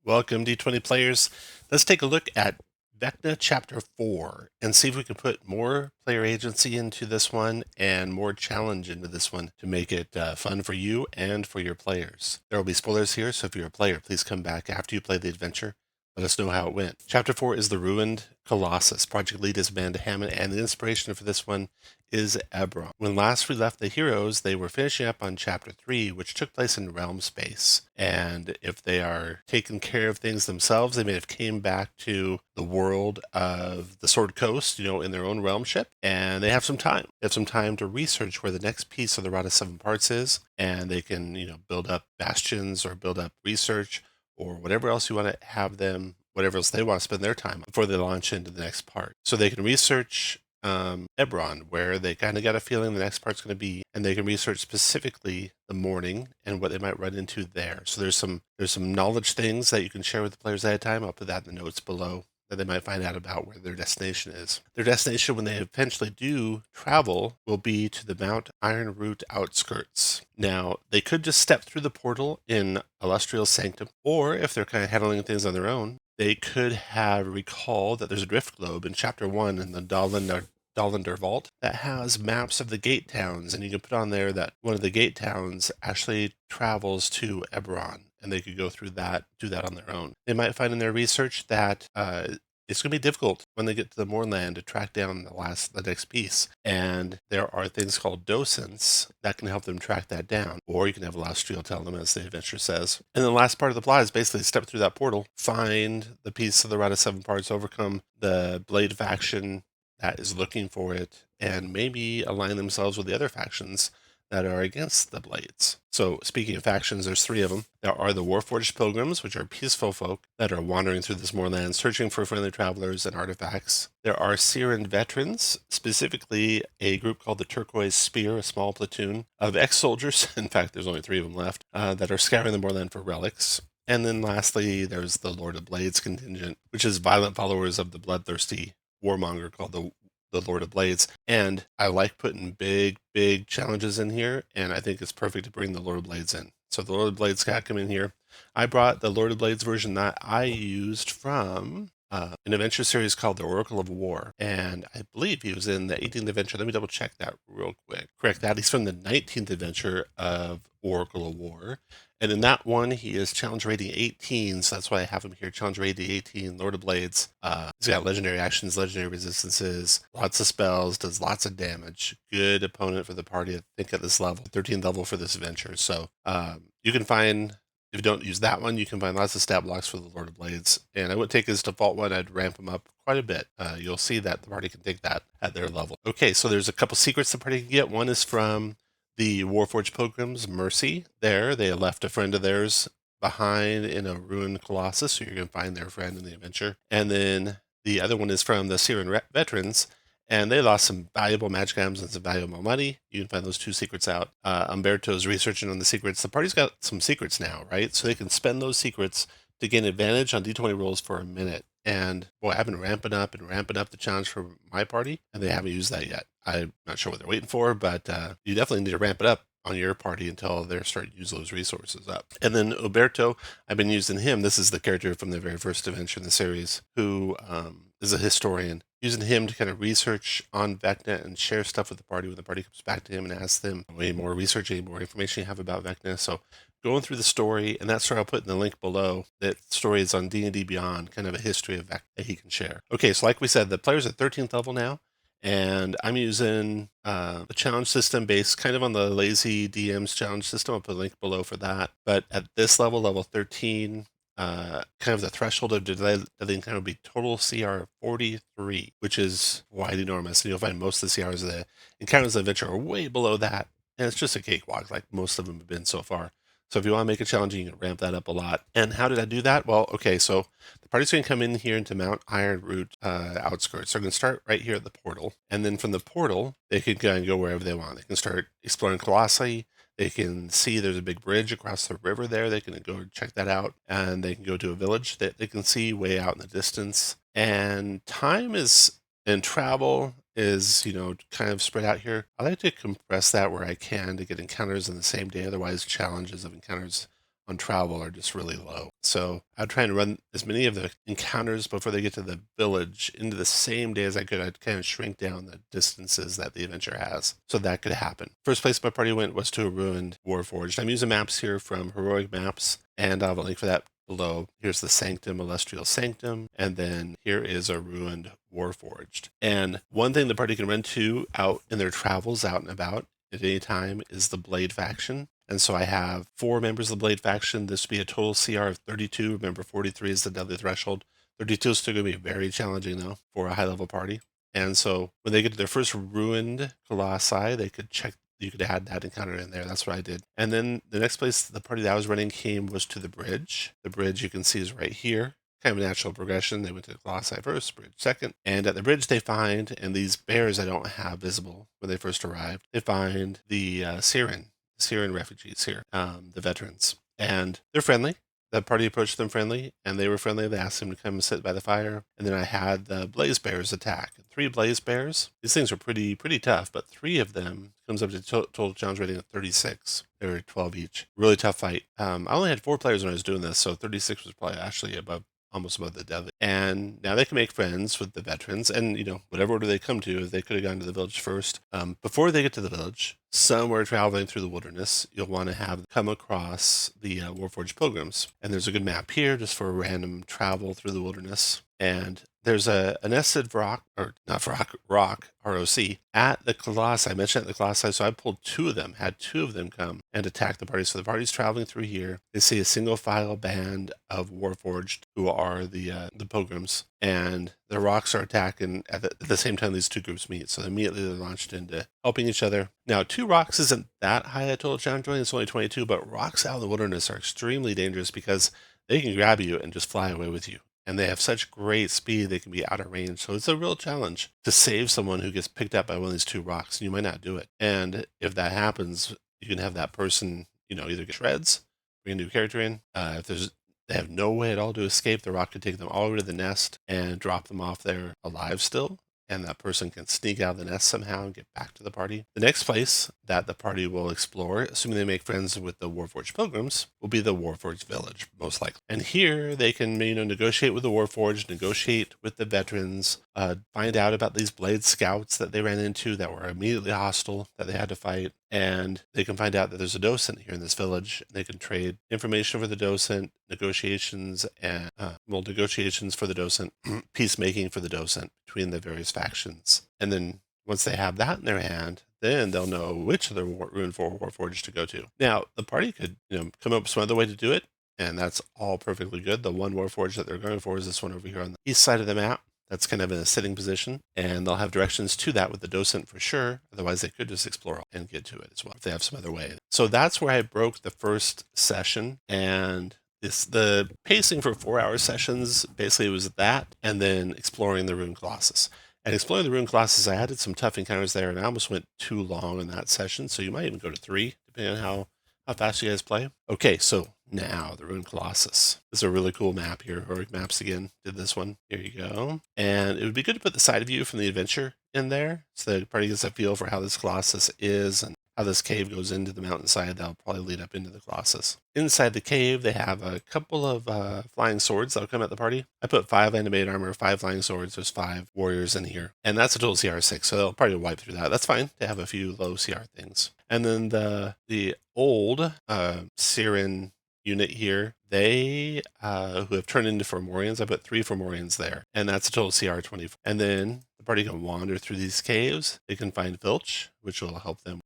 Welcome, D20 players. Let's take a look at Vecna Chapter 4 and see if we can put more player agency into this one and more challenge into this one to make it fun for you and for your players. There will be spoilers here, so if you're a player, please come back after you play the adventure. Let us know how it went. Chapter 4 is the Ruined Colossus. Project lead is Amanda Hamon, and the inspiration for this one is Eberron. When last we left the heroes, they were finishing up on Chapter 3, which took place in realm space. And if they are taking care of things themselves, they may have came back to the world of the Sword Coast, in their own realm ship, and they have some time. They have some time to research where the next piece of the Rod of Seven Parts is, and they can, build up bastions or build up research or whatever else you want to have them, whatever else they want to spend their time on before they launch into the next part. So they can research Eberron, where they kind of got a feeling the next part's going to be, and they can research specifically the morning and what they might run into there. So there's some knowledge things that you can share with the players ahead of time. I'll put that in the notes below that they might find out about where their destination is. Their destination, when they eventually do travel, will be to the Mount Iron Root outskirts. Now, they could just step through the portal in Alustriel's Sanctum, or if they're kind of handling things on their own, they could have recalled that there's a driftglobe in Chapter 1 in the Dolindar Vault that has maps of the gate towns, and you can put on there that one of the gate towns actually travels to Eberron, and they could go through that, do that on their own. They might find in their research that it's going to be difficult when they get to the Mournland to track down the next piece, and there are things called docents that can help them track that down, or you can have Alustriel tell them, as the adventure says. And the last part of the plot is basically step through that portal, find the piece of the Rod of Seven Parts, overcome the Blade faction that is looking for it, and maybe align themselves with the other factions that are against the Blades. So speaking of factions, there's 3 of them. There are the Warforged Pilgrims, which are peaceful folk that are wandering through this moorland, searching for friendly travelers and artifacts. There are Cyran Veterans, specifically a group called the Turquoise Spear, a small platoon of ex-soldiers, in fact there's only 3 of them left, that are scouring the moorland for relics. And then lastly, there's the Lord of Blades contingent, which is violent followers of the bloodthirsty warmonger called the Lord of Blades. And I like putting big challenges in here, and I think it's perfect to bring the Lord of Blades in. So the Lord of Blades got come in here. I brought the Lord of Blades version that I used from an adventure series called the Oracle of War, and I believe he was in the 18th adventure. Let me double check that real quick. Correct that. He's from the 19th adventure of Oracle of War. And in that one, he is challenge rating 18, so that's why I have him here. Challenge rating 18, Lord of Blades. He's got legendary actions, legendary resistances, lots of spells, does lots of damage. Good opponent for the party, I think, at this level. 13th level for this adventure. So you can find, if you don't use that one, you can find lots of stat blocks for the Lord of Blades. And I would take his default one, I'd ramp him up quite a bit. You'll see that the party can take that at their level. Okay, so there's a couple secrets the party can get. One is from the Warforged Pilgrims, Mercy. There, they left a friend of theirs behind in a ruined Colossus, so you're going to find their friend in the adventure. And then the other one is from the Cyran Veterans, and they lost some valuable magic items and some valuable money. You can find those 2 secrets out. Umberto's researching on the secrets. The party's got some secrets now, right? So they can spend those secrets to gain advantage on D20 rolls for a minute. And boy, I've been ramping up the challenge for my party, and they haven't used that yet. I'm not sure what they're waiting for, but you definitely need to ramp it up on your party until they're starting to use those resources up. And then Umberto, I've been using him. This is the character from the very first adventure in the series, who is a historian. Using him to kind of research on Vecna and share stuff with the party when the party comes back to him and asks them any more research, any more information you have about Vecna. So going through the story, and that story I'll put in the link below. That story is on D&D Beyond, kind of a history of Vecna that he can share. Okay, so like we said, the player's at 13th level now, and I'm using the challenge system based kind of on the lazy DM's challenge system. I'll put a link below for that. But at this level, level 13, kind of the threshold of delay encounter would be total CR of 43, which is wide enormous. And you'll find most of the CRs of the encounters of the adventure are way below that. And it's just a cakewalk, like most of them have been so far. So if you want to make it challenging, you can ramp that up a lot. And how did I do that? Well, okay, so the party's going to come in here into Mount Iron Root outskirts. They're going to start right here at the portal. And then from the portal, they can go wherever they want. They can start exploring Colossi. They can see there's a big bridge across the river there. They can go check that out. And they can go to a village that they can see way out in the distance. And time is, and travel is, kind of spread out here. I like to compress that where I can to get encounters in the same day. Otherwise, challenges of encounters on travel are just really low. So I'd try and run as many of the encounters before they get to the village into the same day as I could. I'd kind of shrink down the distances that the adventure has, so that could happen. First place my party went was to a ruined Warforged. I'm using maps here from Heroic Maps, and I'll have a link for that below. Here's the Sanctum, Alustriel Sanctum, and then here is a ruined Warforged. And one thing the party can run to out in their travels, out and about at any time, is the Blade faction. And so I have 4 members of the Blade faction. This would be a total CR of 32. Remember, 43 is the deadly threshold. 32 is still going to be very challenging, though, for a high-level party. And so when they get to their first ruined Colossi, they could check, you could add that encounter in there. That's what I did. And then the next place the party that I was running was to the bridge. The bridge you can see is right here. Kind of a natural progression. They went to the Colossi first, bridge second. And at the bridge they find, and these bears I don't have visible when they first arrived, they find the Cyran refugees here, the veterans. And they're friendly. The party approached them friendly, and they were friendly. They asked them to come and sit by the fire. And then I had the blaze bears attack. 3 blaze bears. These things are pretty tough, but 3 of them comes up to total challenge rating of 36. They were 12 each. Really tough fight. I only had 4 players when I was doing this, so 36 was probably actually almost above the deadly. And now they can make friends with the veterans, and whatever order they come to, they could have gone to the village first. Before they get to the village, somewhere traveling through the wilderness, you'll want to have come across the Warforged Pilgrims. And there's a good map here just for random travel through the wilderness. And there's a nested rock, or not rock, ROC, at the Colossus. I mentioned at the Colossus, so I pulled 2 of them, had 2 of them come and attack the party. So the party's traveling through here. They see a single file band of Warforged, who are the Pilgrims, and the rocks are attacking at the same time these 2 groups meet. So immediately they're launched into helping each other. Now, 2 rocks isn't that high a total challenge rating. It's only 22, but rocks out in the wilderness are extremely dangerous because they can grab you and just fly away with you. And they have such great speed, they can be out of range. So it's a real challenge to save someone who gets picked up by one of these 2 rocks. And you might not do it. And if that happens, you can have that person, either get shreds, bring a new character in. If they have no way at all to escape, the rock could take them all the way to the nest and drop them off there alive still. And that person can sneak out of the nest somehow and get back to the party. The next place that the party will explore, assuming they make friends with the Warforged Pilgrims, will be the Warforged Village, most likely. And here they can, negotiate with the Warforged, negotiate with the veterans, find out about these Blade Scouts that they ran into that were immediately hostile, that they had to fight. And they can find out that there's a Docent here in this village. They can trade information for the Docent, negotiations for the Docent, peacemaking for the Docent between the various factions. And then once they have that in their hand, then they'll know which of the Ruined Warforged to go to. Now, the party could, come up with some other way to do it, and that's all perfectly good. The one Warforged that they're going for is this one over here on the east side of the map. That's kind of in a sitting position, and they'll have directions to that with the Docent for sure. Otherwise, they could just explore and get to it as well if they have some other way. So that's where I broke the first session, and the pacing for 4-hour sessions basically was that, and then exploring the Ruined Colossus. And exploring the Ruined Colossus, I added some tough encounters there, and I almost went too long in that session, so you might even go to 3, depending on how fast you guys play. Okay, so now the Ruined Colossus. This is a really cool map here. Heroic Maps again did this one. Here you go. And it would be good to put the side view from the adventure in there, so the party gets a feel for how this Colossus is and how this cave goes into the mountainside. That'll probably lead up into the Colossus. Inside the cave, they have a couple of flying swords that'll come at the party. I put 5 animated armor, 5 flying swords. There's 5 warriors in here. And that's a total CR6, so they'll probably wipe through that. That's fine to have a few low CR things. And then the old Cyran unit here, they who have turned into Fomorians, I put 3 Fomorians there. And that's a total CR 24. And then the party can wander through these caves. They can find Filch, which will help them.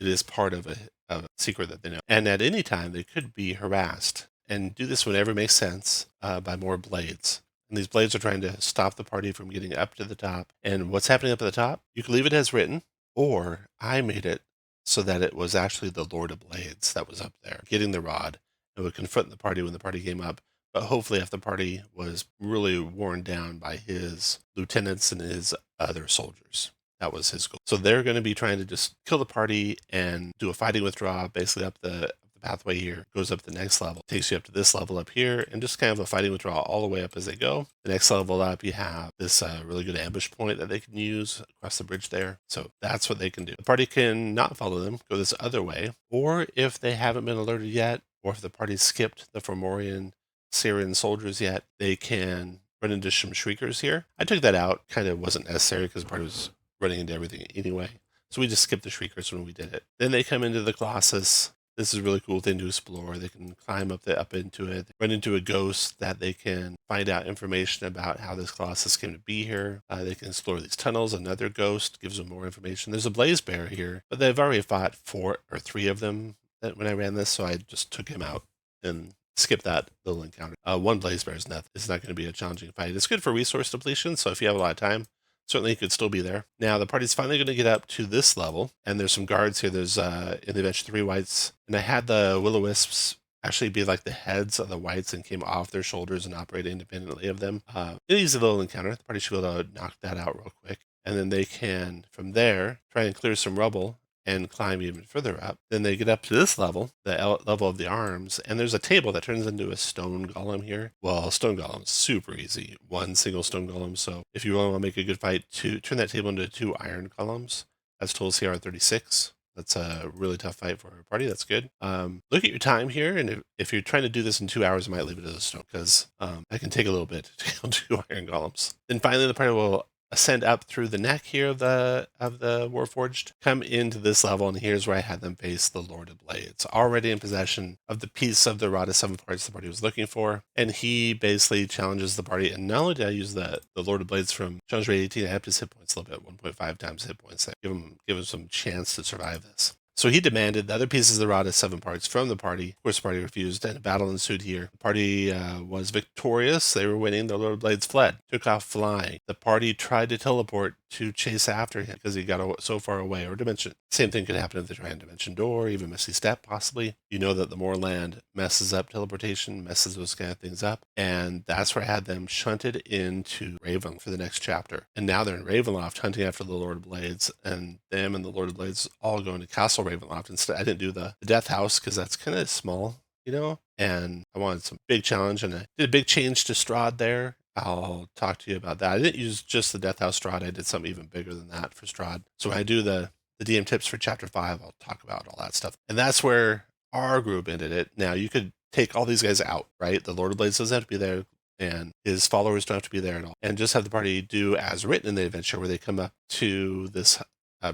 It is part of a secret that they know. And at any time, they could be harassed. And do this whenever it makes sense by more blades. And these blades are trying to stop the party from getting up to the top. And what's happening up at the top? You can leave it as written, or I made it so that it was actually the Lord of Blades that was up there, getting the rod. It would confront the party when the party came up. But hopefully if the party was really worn down by his lieutenants and his other soldiers. That was his goal. So they're going to be trying to just kill the party and do a fighting withdrawal, basically up the pathway here, goes up the next level, takes you up to this level up here, and just kind of a fighting withdrawal all the way up as they go. The next level up, you have this really good ambush point that they can use across the bridge there. So that's what they can do. The party can not follow them, go this other way, or if they haven't been alerted yet, or if the party skipped the Fomorian Cyran soldiers yet, they can run into some shriekers here. I took that out, kind of wasn't necessary because the party was running into everything anyway. So we just skipped the shriekers when we did it. Then they come into the Colossus. This is a really cool thing to explore. They can climb up into it, run into a ghost that they can find out information about how this Colossus came to be here. They can explore these tunnels. Another ghost gives them more information. There's a blaze bear here, but they've already fought 4 or 3 of them when I ran this, so I just took him out and skip that little encounter. One blaze bear is not going to be a challenging fight. It's good for resource depletion, so if you have a lot of time, certainly it could still be there. Now the party's finally going to get up to this level, and there's some guards here. There's in the adventure 3 whites, and I had the will-o-wisps actually be like the heads of the whites and came off their shoulders and operate independently of them. An easy little encounter. The party should be able to knock that out real quick, and then they can from there try and clear some rubble and climb even further up. Then they get up to this level, the level of the arms, and there's a table that turns into a stone golem here. Well, stone golem is super easy. One single stone golem. So if you really want to make a good fight, turn that table into 2 iron columns. That's total CR 36. That's a really tough fight for a party. That's good. Look at your time here, and if you're trying to do this in 2 hours, I might leave it as a stone because I can take a little bit to kill 2 iron golems. Then finally, the party will ascend up through the neck here of the Warforged, come into this level, and here's where I had them face the Lord of Blades, already in possession of the piece of the Rod of 7 Parts the party was looking for, and he basically challenges the party. And not only did I use the Lord of Blades from challenge rate 18, I upped his hit points a little bit, 1.5 times hit points. Give him some chance to survive this. So he demanded the other pieces of the Rod of 7 Parts from the party. Of course, the party refused, and a battle ensued here. The party was victorious. They were winning. The Lord of Blades fled, took off flying. The party tried to teleport to chase after him because he got so far away, or dimension. Same thing could happen if they try and dimension door, even Misty Step, possibly. You know that the Mournland messes up teleportation, messes those kind of things up, and that's where I had them shunted into Ravenloft for the next chapter. And now they're in Ravenloft hunting after the Lord of Blades, and them and the Lord of Blades all going to Castle Ravenloft. Instead, I didn't do the Death House because that's kind of small, and I wanted some big challenge, and I did a big change to Strahd there. I'll talk to you about that. I didn't use just the Death House Strahd. I did something even bigger than that for Strahd. So when I do the DM tips for Chapter 5, I'll talk about all that stuff. And that's where our group ended it. Now, you could take all these guys out, right? The Lord of Blades doesn't have to be there, and his followers don't have to be there at all. And just have the party do as written in the adventure, where they come up to this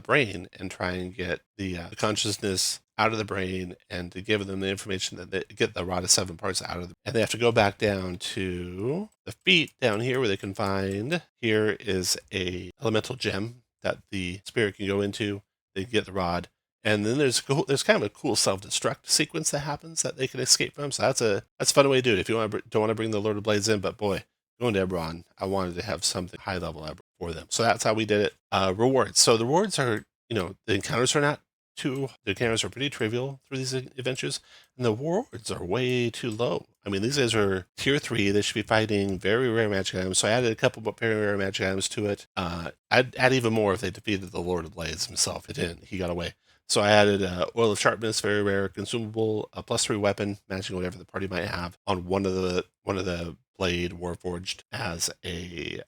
brain and try and get the consciousness out of the brain, and to give them the information that they get the Rod of 7 Parts out of them. And they have to go back down to the feet down here, where they can find, here is a elemental gem that the spirit can go into. They get the rod, and then there's kind of a cool self-destruct sequence that happens that they can escape from. So that's a fun way to do it if you don't want to bring the Lord of Blades in. But boy, going to Eberron, I wanted to have something high level for them. So that's how we did it. Rewards. So the rewards are, the encounters are not the encounters are pretty trivial through these adventures, and the rewards are way too low. I mean, these guys are tier 3. They should be fighting very rare magic items. So I added a couple of very rare magic items to it. I'd add even more if they defeated the Lord of Blades himself. It didn't. He got away. So I added Oil of Sharpness, very rare, consumable, a +3 weapon, matching whatever the party might have on one of the blade Warforged, as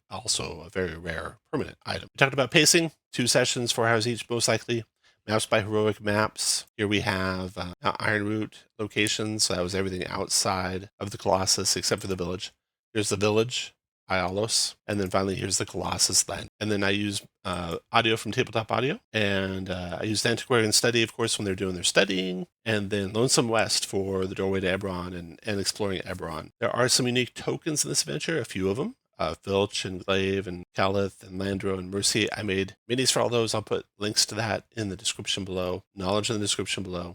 also a very rare permanent item. We talked about pacing, 2 sessions, 4 hours each, most likely. Maps by heroic maps. Here we have Iron Root locations. So that was everything outside of the Colossus except for the village. Here's the village, Ialos. And then finally, here's the Colossus land. And then I use audio from Tabletop Audio. And I used Antiquarian Study, of course, when they're doing their studying. And then Lonesome West for the doorway to Eberron and exploring Eberron. There are some unique tokens in this adventure, a few of them. Filch and Glaive and Calith and Landro and Mercy. I made minis for all those. I'll put links to that in the description below. Knowledge in the description below.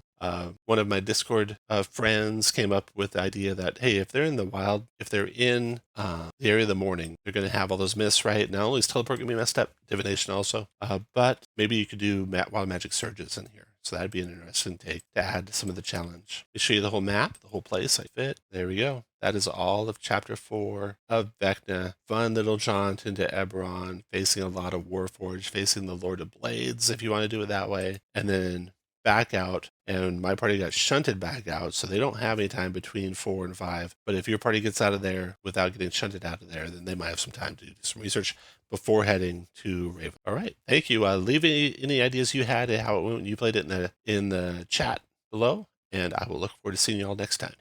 One of my Discord friends came up with the idea that, hey, if they're in the wild, if they're in the area of the morning, they're going to have all those myths, right? Not only is teleport going to be messed up, divination also, but maybe you could do wild magic surges in here. So that'd be an interesting take to add to some of the challenge. I'll show you the whole map, the whole place. I fit. There we go. That is all of Chapter 4 of Vecna. Fun little jaunt into Eberron, facing a lot of Warforged, facing the Lord of Blades, if you want to do it that way. And then back out, and my party got shunted back out, so they don't have any time between 4 and 5. But if your party gets out of there without getting shunted out of there, then they might have some time to do some research before heading to Raven. All right, thank you. Leave any ideas you had how it went when you played it in the chat below, and I will look forward to seeing you all next time.